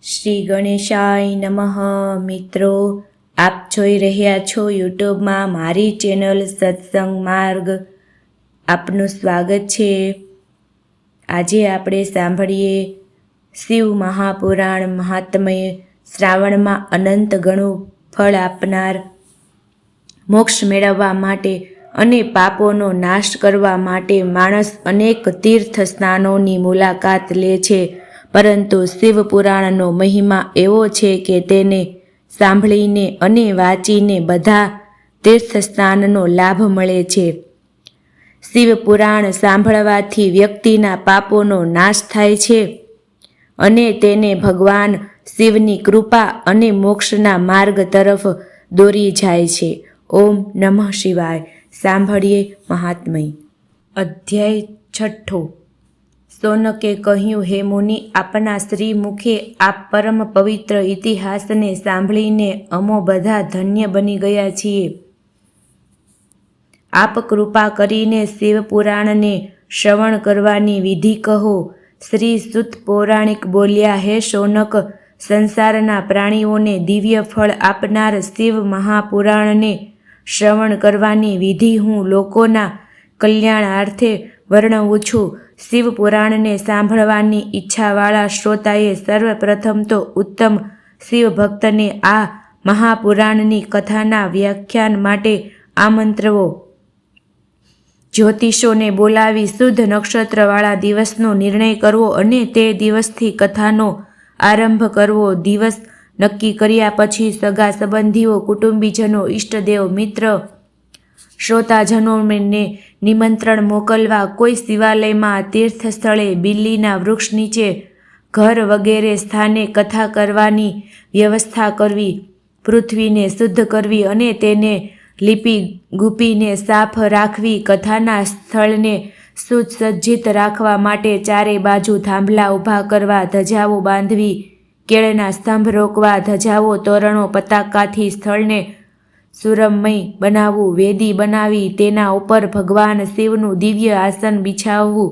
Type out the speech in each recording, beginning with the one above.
શ્રી ગણેશાય નમઃ. મિત્રો, આપ જોઈ રહ્યા છો યુટ્યુબમાં મારી ચેનલ સત્સંગ માર્ગ. આપનું સ્વાગત છે. આજે આપણે સાંભળીએ શિવ મહાપુરાણ મહાત્મય. શ્રાવણમાં અનંત ગણું ફળ આપનાર, મોક્ષ મેળવવા માટે અને પાપોનો નાશ કરવા માટે માણસ અનેક તીર્થ સ્નાનોની મુલાકાત લે છે. પરંતુ શિવ પુરાણનો મહિમા એવો છે કે તેને સાંભળીને અને વાંચીને બધા તીર્થસ્થાનનો લાભ મળે છે. શિવ પુરાણ સાંભળવાથી વ્યક્તિના પાપોનો નાશ થાય છે અને તેને ભગવાન શિવની કૃપા અને મોક્ષના માર્ગ તરફ દોરી જાય છે. ઓમ નમઃ શિવાય. સાંભળીએ મહાત્મય. અધ્યાય 6. સોનકે કહ્યું, હે મુનિ, આપના શ્રી મુખે આપ પરમ પવિત્ર ઇતિહાસને સાંભળીને અમો બધા ધન્ય બની ગયા છીએ. આપ કૃપા કરીને શિવ પુરાણને શ્રવણ કરવાની વિધિ કહો. શ્રી સુત પૌરાણિક બોલ્યા, હે શૌનક, સંસારના પ્રાણીઓને દિવ્ય ફળ આપનાર શિવ મહાપુરાણને શ્રવણ કરવાની વિધિ હું લોકોના કલ્યાણાર્થે વર્ણવું છું. શિવ પુરાણને સાંભળવાની ઈચ્છાવાળા શ્રોતાએ સર્વપ્રથમ તો ઉત્તમ શિવ ભક્તને આ મહાપુરાણની કથાના વ્યાખ્યાન માટે આમંત્રવો. જ્યોતિષોને બોલાવી શુદ્ધ નક્ષત્રવાળા દિવસનો નિર્ણય કરવો અને તે દિવસથી કથાનો આરંભ કરવો. દિવસ નક્કી કર્યા પછી સગા સંબંધીઓ, કુટુંબીજનો, ઈષ્ટદેવ, મિત્ર, શ્રોતાજનોને નિમંત્રણ મોકલવા. કોઈ શિવાલયમાં, તીર્થ સ્થળે, બિલ્લીના વૃક્ષ નીચે, ઘર વગેરે સ્થાને કથા કરવાની વ્યવસ્થા કરવી. પૃથ્વીને શુદ્ધ કરવી અને તેને લીપી ગુપીને સાફ રાખવી. કથાના સ્થળને સુસજ્જિત રાખવા માટે ચારે બાજુ થાંભલા ઊભા કરવા, ધજાઓ બાંધવી, કેળના સ્તંભ રોકવા, ધજાઓ, તોરણો, પતાકાથી સ્થળને સુરમય બનાવવું. વેદી બનાવી તેના ઉપર ભગવાન શિવનું દિવ્ય આસન બિછાવવું.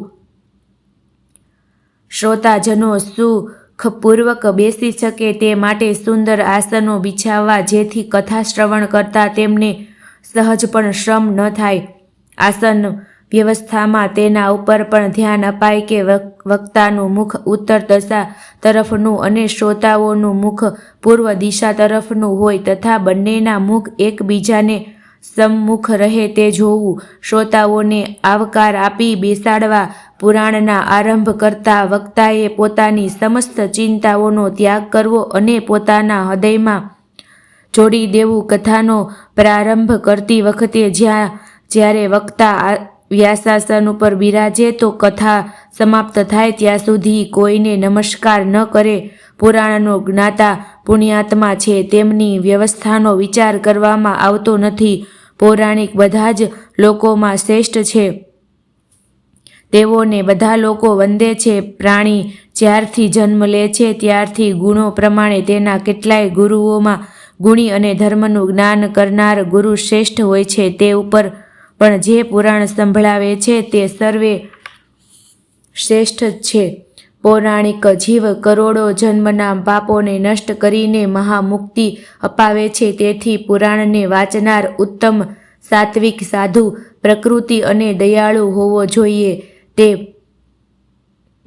શ્રોતાજનો સુખપૂર્વક બેસી શકે તે માટે સુંદર આસનો બિછાવવા, જેથી કથા શ્રવણ કરતા તેમને સહજ પણ શ્રમ ન થાય. આસન વ્યવસ્થામાં તેના ઉપર પણ ધ્યાન અપાય કે વક્તાનું મુખ ઉત્તર દિશા તરફનું અને શ્રોતાઓનું મુખ પૂર્વ દિશા તરફનું હોય તથા બંનેના મુખ એકબીજાને સમ્મુખ રહે તે જોવું. શ્રોતાઓને આવકાર આપી બેસાડવા. પુરાણના આરંભ કરતા વક્તાએ પોતાની સમસ્ત ચિંતાઓનો ત્યાગ કરવો અને પોતાના હૃદયમાં જોડી દેવું. કથાનો પ્રારંભ કરતી વખતે જ્યારે વક્તા વ્યાસાસન ઉપર બિરાજે તો કથા સમાપ્ત થાય ત્યાં સુધી કોઈને નમસ્કાર ન કરે. પુરાણનો જ્ઞાતા પુણ્યાત્મા છે, તેમની વ્યવસ્થાનો વિચાર કરવામાં આવતો નથી. પૌરાણિક બધા જ લોકોમાં શ્રેષ્ઠ છે, તેઓને બધા લોકો વંદે છે. પ્રાણી જ્યારથી જન્મ લે છે ત્યારથી ગુણો પ્રમાણે તેના કેટલાય ગુરુઓમાં ગુણી અને ધર્મનું જ્ઞાન કરનાર ગુરુ શ્રેષ્ઠ હોય છે. તે ઉપર પણ જે પુરાણ સંભળાવે છે તે સર્વે શ્રેષ્ઠ છે. પૌરાણિક જીવ કરોડો જન્મના પાપોને નષ્ટ કરીને મહામુક્તિ અપાવે છે. તેથી પુરાણને વાંચનાર ઉત્તમ સાત્વિક, સાધુ પ્રકૃતિ અને દયાળુ હોવો જોઈએ. તે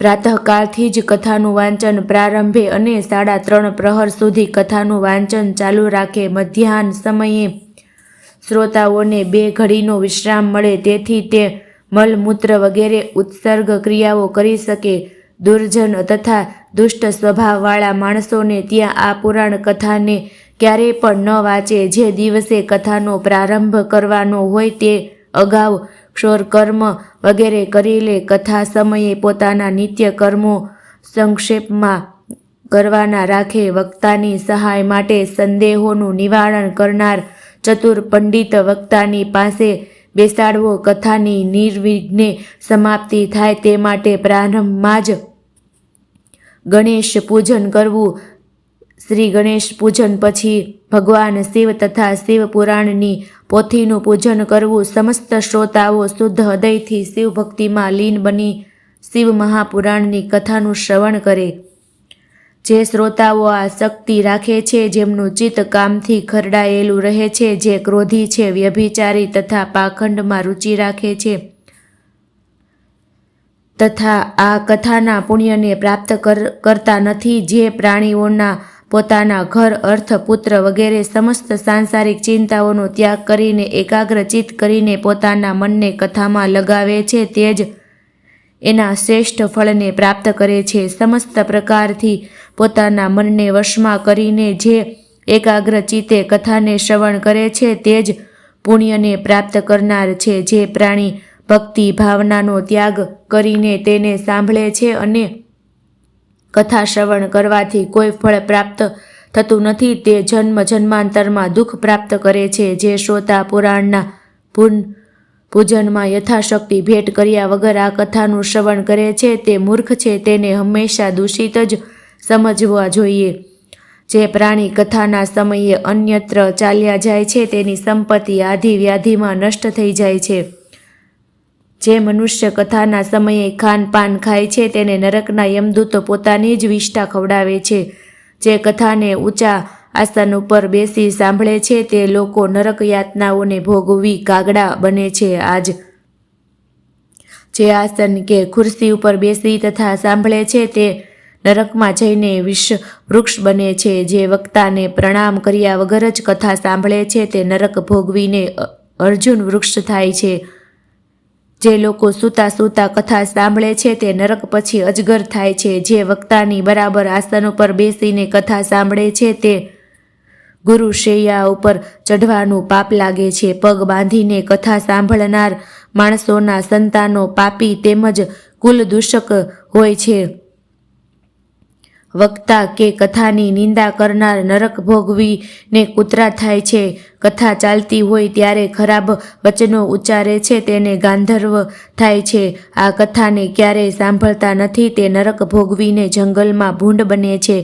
પ્રાતઃકાળથી જ કથાનું વાંચન પ્રારંભે અને 3:30 પ્રહર સુધી કથાનું વાંચન ચાલુ રાખે. મધ્યાહન સમયે શ્રોતાઓને 2 ઘડીનો વિશ્રામ મળે, તેથી તે મલમૂત્ર વગેરે ઉત્સર્ગ ક્રિયાઓ કરી શકે. દુર્જન તથા દુષ્ટ સ્વભાવવાળા માણસોને ત્યાં આ પુરાણ કથાને ક્યારેય પણ ન વાંચે. જે દિવસે કથાનો પ્રારંભ કરવાનો હોય તે અગાઉ ક્ષૌરકર્મ વગેરે કરી લે. કથા સમયે પોતાના નિત્ય કર્મો સંક્ષેપમાં કરવાના રાખે. વક્તાની સહાય માટે સંદેહોનું નિવારણ કરનાર ચતુર પંડિત વક્તાની પાસે બેસાડવો. કથાની નિર્વિઘ્ને સમાપ્તિ થાય તે માટે પ્રારંભમાં જ ગણેશ પૂજન કરવું. શ્રી ગણેશ પૂજન પછી ભગવાન શિવ તથા શિવ પુરાણની પોથીનું પૂજન કરવું. સમસ્ત શ્રોતાઓ શુદ્ધ હૃદયથી શિવ ભક્તિમાં લીન બની શિવ મહાપુરાણની કથાનું શ્રવણ કરે. જે શ્રોતાઓ આ શક્તિ રાખે છે, જેમનું ચિત્ત કામથી ખરડાયેલું રહે છે, જે ક્રોધી છે, વ્યભિચારી તથા પાખંડમાં રુચિ રાખે છે તથા આ કથાના પુણ્યને પ્રાપ્ત કરતા નથી, જે પ્રાણીઓના પોતાના ઘર, અર્થ, પુત્ર વગેરે સમસ્ત સાંસારિક ચિંતાઓનો ત્યાગ કરીને એકાગ્ર ચિત્ત કરીને પોતાના મનને કથામાં લગાવે છે, તે જ એના શ્રેષ્ઠ ફળને પ્રાપ્ત કરે છે. સમસ્ત પ્રકારથી પોતાના મનને વશમાં કરીને જે એકાગ્ર ચિત્તે કથાને શ્રવણ કરે છે, તે જ પુણ્યને પ્રાપ્ત કરનાર છે. જે પ્રાણી ભક્તિ ભાવનાનો ત્યાગ કરીને તેને સાંભળે છે અને કથા શ્રવણ કરવાથી કોઈ ફળ પ્રાપ્ત થતું નથી, તે જન્મ જન્માંતરમાં દુઃખ પ્રાપ્ત કરે છે. જે શ્રોતા પુરાણના પૂજનમાં યથાશક્તિ ભેટ કર્યા વગર આ કથાનું શ્રવણ કરે છે, તે મૂર્ખ છે, તેને હંમેશા દૂષિત જ સમજવા જોઈએ. જે પ્રાણી કથાના સમયે અન્યત્ર ચાલ્યા જાય છે, તેની સંપત્તિ આધિ વ્યાધિમાં નષ્ટ થઈ જાય છે. જે મનુષ્ય કથાના સમયે ખાનપાન ખાય છે, તેને નરકના યમદૂતો પોતાની જ વિષ્ઠા ખવડાવે છે. જે કથાને ઊંચા આસન ઉપર બેસી સાંભળે છે, તે લોકો નરક યાતનાઓને ભોગવી કાગડા બને છે. આજ જે આસન કે ખુરશી ઉપર બેસી તથા સાંભળે છે, તે નરકમાં જઈને વિષ વૃક્ષ બને છે. જે વક્તાને પ્રણામ કર્યા વગર જ કથા સાંભળે છે, તે નરક ભોગવીને અર્જુન વૃક્ષ થાય છે. જે લોકો સૂતા સૂતા કથા સાંભળે છે, તે નરક પછી અજગર થાય છે. જે વક્તાની બરાબર આસન ઉપર બેસીને કથા સાંભળે છે, તે ગુરુ શૈયા ઉપર ચઢવાનું પાપ લાગે છે. પગ બાંધીને કથા સાંભળનાર માણસોના સંતાનો પાપી તેમજ કુલ દૂષક હોય છે. વક્તા કે કથાની નિંદા કરનાર નરક ભોગવીને કૂતરા થાય છે. કથા ચાલતી હોય ત્યારે ખરાબ વચનો ઉચ્ચારે છે, તેને ગાંધર્વ થાય છે. આ કથાને ક્યારેય સાંભળતા નથી, તે નરક ભોગવીને જંગલમાં ભૂંડ બને છે.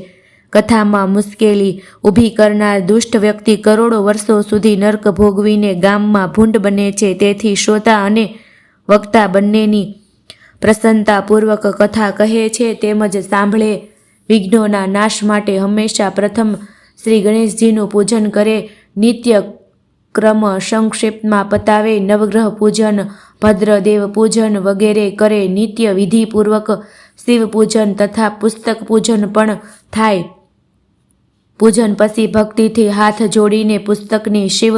કથામાં મુશ્કેલી ઊભી કરનાર દુષ્ટ વ્યક્તિ કરોડો વર્ષો સુધી નરક ભોગવીને ગામમાં ભૂંડ બને છે. તેથી શ્રોતા અને વક્તા બંનેની પ્રસન્નતાપૂર્વક કથા કહે છે તેમજ સાંભળે. વિઘ્નોના નાશ માટે હંમેશા પ્રથમ શ્રી ગણેશજીનું પૂજન કરે. નિત્ય ક્રમ સંક્ષેપમાં પતાવે. નવગ્રહ પૂજન, ભદ્રદેવ પૂજન વગેરે કરે. નિત્ય વિધિપૂર્વક શિવ પૂજન તથા પુસ્તક પૂજન પણ થાય. પૂજન પછી ભક્તિથી હાથ જોડીને પુસ્તકની શિવ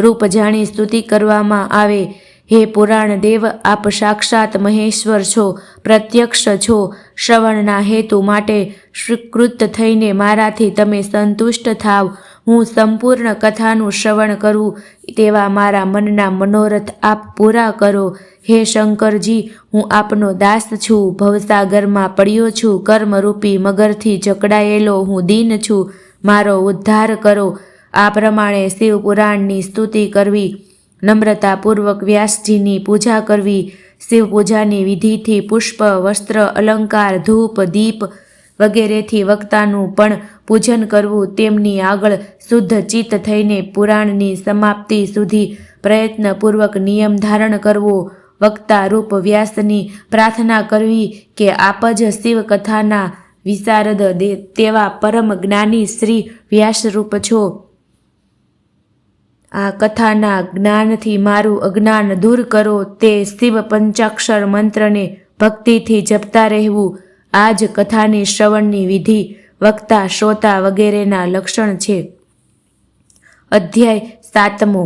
રૂપ જાણી સ્તુતિ કરવામાં આવે. હે પુરાણ દેવ, આપ સાક્ષાત મહેશ્વર છો, પ્રત્યક્ષ છો. શ્રવણના હેતુ માટે સ્વીકૃત થઈને મારાથી તમે સંતુષ્ટ થાવ. હું સંપૂર્ણ કથાનું શ્રવણ કરું તેવા મારા મનના મનોરથ આપ પૂરા કરો. હે શંકરજી, હું આપનો દાસ છું, ભવસાગરમાં પડ્યો છું, કર્મરૂપી મગરથી જકડાયેલો હું દીન છું, મારો ઉદ્ધાર કરો. આ પ્રમાણે શિવ પુરાણની સ્તુતિ કરવી, નમ્રતાપૂર્વક વ્યાસજીની પૂજા કરવી. શિવ પૂજાની વિધિથી પુષ્પ, વસ્ત્ર, અલંકાર, ધૂપ, દીપ વગેરેથી વક્તાનું પણ પૂજન કરવું. તેમની આગળ શુદ્ધ ચિત્ત થઈને પુરાણની સમાપ્તિ સુધી પ્રયત્નપૂર્વક નિયમ ધારણ કરવો. વક્તા રૂપ વ્યાસની પ્રાર્થના કરવી કે આપ જ શિવ કથાના વિશારદ તેવા પરમ જ્ઞાની શ્રી વ્યાસરૂપ છો. આ કથાના જ્ઞાનથી મારું અજ્ઞાન દૂર કરો. તે શિવ પંચાક્ષર મંત્રને ભક્તિથી જપતા રહેવું. આ જ કથાની શ્રવણની વિધિ, વક્તા, શ્રોતા વગેરેના લક્ષણ છે. અધ્યાય 7મો.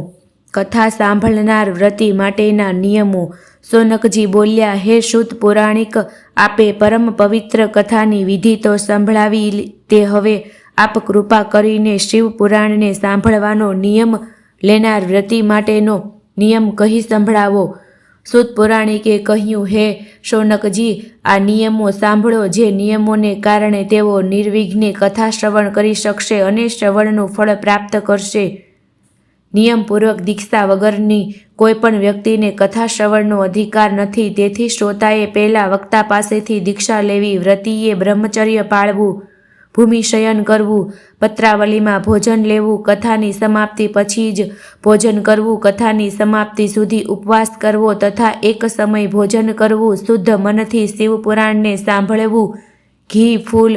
કથા સાંભળનાર વ્રતી માટેના નિયમો. સોનકજી બોલ્યા, હે શુદ્ધ પુરાણિક, આપે પરમ પવિત્ર કથાની વિધિ તો સંભળાવી, તે હવે આપ કૃપા કરીને શિવ પુરાણને સાંભળવાનો નિયમ લેનાર વ્રતી માટેનો નિયમ કહી સંભળાવો. સુત પુરાણિકે કહ્યું, હે શૌનકજી, આ નિયમો સાંભળો. જે નિયમોને કારણે તેઓ નિર્વિઘ્ને કથા શ્રવણ કરી શકશે અને શ્રવણનું ફળ પ્રાપ્ત કરશે. નિયમપૂર્વક દીક્ષા વગરની કોઈ પણ વ્યક્તિને કથા શ્રવણનો અધિકાર નથી. તેથી શ્રોતાએ પહેલા વક્તા પાસેથી દીક્ષા લેવી. વ્રતીએ બ્રહ્મચર્ય પાળવું, ભૂમિશયન કરવું, પત્રાવલીમાં ભોજન લેવું, કથાની સમાપ્તિ પછી જ ભોજન કરવું, કથાની સમાપ્તિ સુધી ઉપવાસ કરવો તથા એક સમય ભોજન કરવું, શુદ્ધ મનથી શિવ પુરાણને સાંભળવું, ઘી, ફૂલ,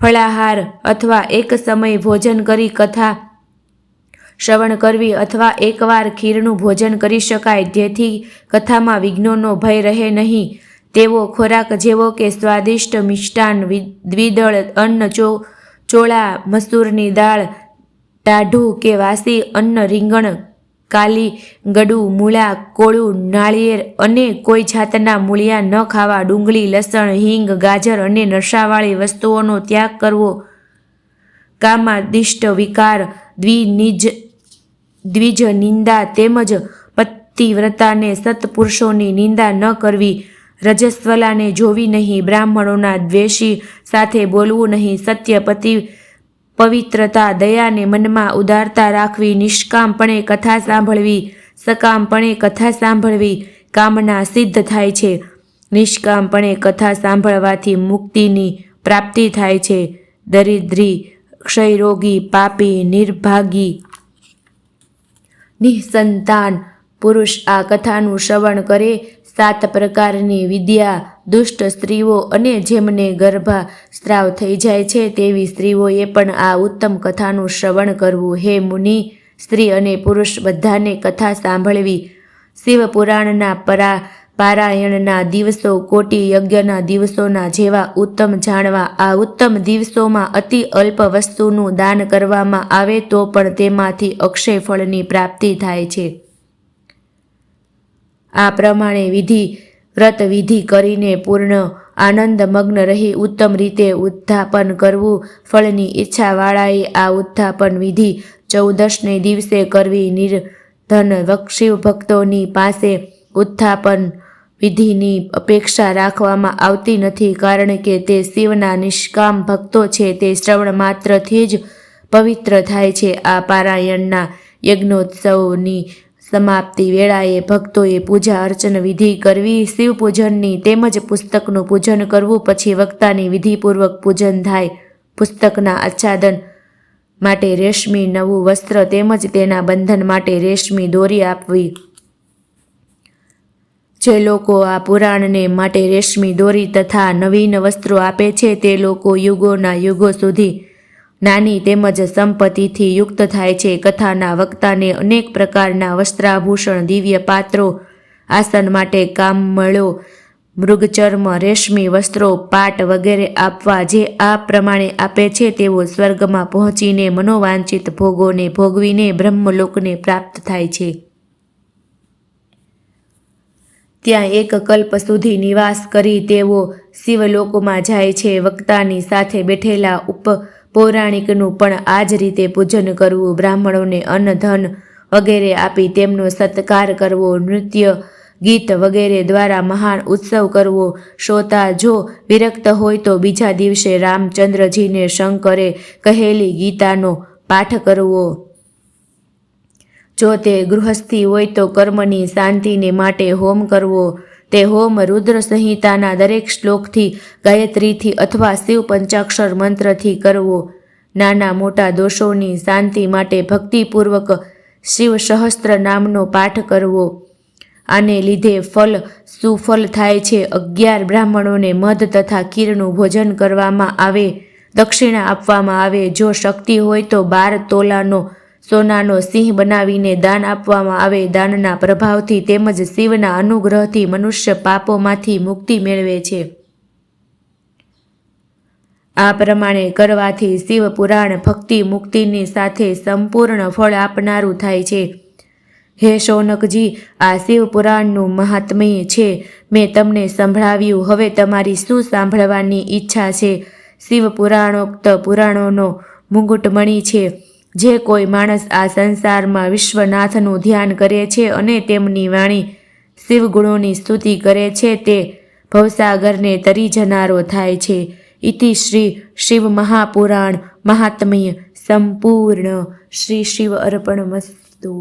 ફળાહાર અથવા એક સમય ભોજન કરી કથા શ્રવણ કરવી અથવા એકવાર ખીરનું ભોજન કરી શકાય, જેથી કથામાં વિઘ્નોનો ભય રહે નહીં તેવો ખોરાક જેવો કે સ્વાદિષ્ટ મિષ્ટાન, દ્વિદળ અન્ન, ચોળા મસૂરની દાળ, ટાઢું કે વાસી અન્ન, રીંગણ, કાલી, ગળું, મૂળા, કોળું, નાળિયેર અને કોઈ જાતના મૂળિયા ન ખાવા, ડુંગળી, લસણ, હિંગ, ગાજર અને નશાવાળી વસ્તુઓનો ત્યાગ કરવો, કામાદિષ્ટ વિકાર, દ્વિજ નિંદા તેમજ પતિવ્રતાને સત્પુરુષોની નિંદા ન કરવી, રજસ્વલાને જોવી નહીં, બ્રાહ્મણોના દ્વેષી સાથે બોલવું નહીં, સત્ય, પવિત્રતા, દયાને મનમાં ઉદારતા રાખવી, નિષ્કામપણે કથા સાંભળવી, સકામપણે કથા સાંભળવી, કામના સિદ્ધ થાય છે. નિષ્કામપણે કથા સાંભળવાથી મુક્તિની પ્રાપ્તિ થાય છે. દરિદ્રી, ક્ષયરોગી, પાપી, નિર્ભાગી, નિસંતાન પુરુષ આ કથાનું શ્રવણ કરે, 7 પ્રકારની વિદ્યા, દુષ્ટ સ્ત્રીઓ અને જેમને ગર્ભસ્રાવ થઈ જાય છે તેવી સ્ત્રીઓએ પણ આ ઉત્તમ કથાનું શ્રવણ કરવું. હે મુનિ, સ્ત્રી અને પુરુષ બધાને કથા સાંભળવી. શિવપુરાણના પારાયણના દિવસો કોટી યજ્ઞના દિવસોના જેવા ઉત્તમ જાણવા. આ ઉત્તમ દિવસોમાં અતિ અલ્પ વસ્તુનું દાન કરવામાં આવે તો પણ તેમાંથી અક્ષય ફળની પ્રાપ્તિ થાય છે. આ પ્રમાણે વ્રત વિધિ કરીને પૂર્ણ આનંદમગ્ન રહી ઉત્તમ રીતે ઉત્થાપન કરવું. ફળની ઈચ્છાવાળાએ આ ઉત્થાપન વિધિ 14ને દિવસે કરવી. નિર્ધન શિવ ભક્તોની પાસે ઉત્થાપન વિધિની અપેક્ષા રાખવામાં આવતી નથી, કારણ કે તે શિવના નિષ્કામ ભક્તો છે. તે શ્રવણ માત્રથી જ પવિત્ર થાય છે. આ પારાયણના યજ્ઞોત્સવની સમાપ્તિ વેળાએ ભક્તોએ પૂજા અર્ચન વિધિ કરવી. શિવ પૂજનની તેમજ પુસ્તકનું પૂજન કરવું. પછી વક્તાની વિધિપૂર્વક પૂજન થાય. પુસ્તકના આચ્છાદન માટે રેશમી નવું વસ્ત્ર તેમજ તેના બંધન માટે રેશમી દોરી આપવી. જે લોકો આ પુરાણને માટે રેશમી દોરી તથા નવીન વસ્ત્રો આપે છે તે લોકો યુગોના યુગો સુધી નાની તેમજ સંપત્તિથી યુક્ત થાય છે. કથાના વક્તાને અનેક પ્રકારના વસ્ત્રાભૂષણ, દિવ્ય પાત્રો, આસન માટે કામળો, મૃગચર્મ, રેશમી વસ્ત્રો, પાટ વગેરે આપવા. જે આ પ્રમાણે આપે છે તેઓ સ્વર્ગમાં પહોંચીને મનોવાંછિત ભોગોને ભોગવીને બ્રહ્મલોકને પ્રાપ્ત થાય છે. ત્યાં 1 કલ્પ સુધી નિવાસ કરી તેઓ શિવલોકમાં જાય છે. વક્તાની સાથે બેઠેલા પૌરાણિકનું પણ આ જ રીતે પૂજન કરવું. બ્રાહ્મણોને અન્ન, ધન વગેરે આપી તેમનો સત્કાર કરવો. નૃત્ય, ગીત વગેરે દ્વારા મહાન ઉત્સવ કરવો. શ્રોતા જો વિરક્ત હોય તો બીજા દિવસે રામચંદ્રજીને શંકરે કહેલી ગીતાનો પાઠ કરવો. જો તે ગૃહસ્થી હોય તો કર્મની શાંતિને માટે હોમ કરવો. તે હોમ રુદ્ર સંહિતાના દરેક શ્લોકથી, ગાયત્રીથી અથવા શિવ પંચાક્ષર મંત્રથી કરવો. નાના મોટા દોષોની શાંતિ માટે ભક્તિપૂર્વક શિવ સહસ્ત્ર નામનો પાઠ કરવો. આને લીધે સુફલ થાય છે. 11 બ્રાહ્મણોને મધ તથા ખીરનું ભોજન કરવામાં આવે. દક્ષિણા આપવામાં આવે. જો શક્તિ હોય તો 12 તોલાનો સોનાનો સિંહ બનાવીને દાન આપવામાં આવે. દાનના પ્રભાવથી તેમજ શિવના અનુગ્રહથી મનુષ્ય પાપોમાંથી મુક્તિ મેળવે છે. આ પ્રમાણે કરવાથી શિવ પુરાણ ભક્તિ મુક્તિની સાથે સંપૂર્ણ ફળ આપનારું થાય છે. હે શૌનકજી, આ શિવ પુરાણનું મહાત્મ્ય છે. મેં તમને સંભળાવ્યું. હવે તમારી શું સાંભળવાની ઈચ્છા છે? શિવ પુરાણોક્ત પુરાણોનો મુગુટમણિ છે. જે કોઈ માણસ આ સંસારમાં વિશ્વનાથનું ધ્યાન કરે છે અને તેમની વાણી શિવગુણોની સ્તુતિ કરે છે તે ભવસાગરને તરી જનારો થાય છે. ઇતિ શ્રી શિવ મહાપુરાણ મહાત્મ્ય સંપૂર્ણ. શ્રી શિવ અર્પણમસ્તુ.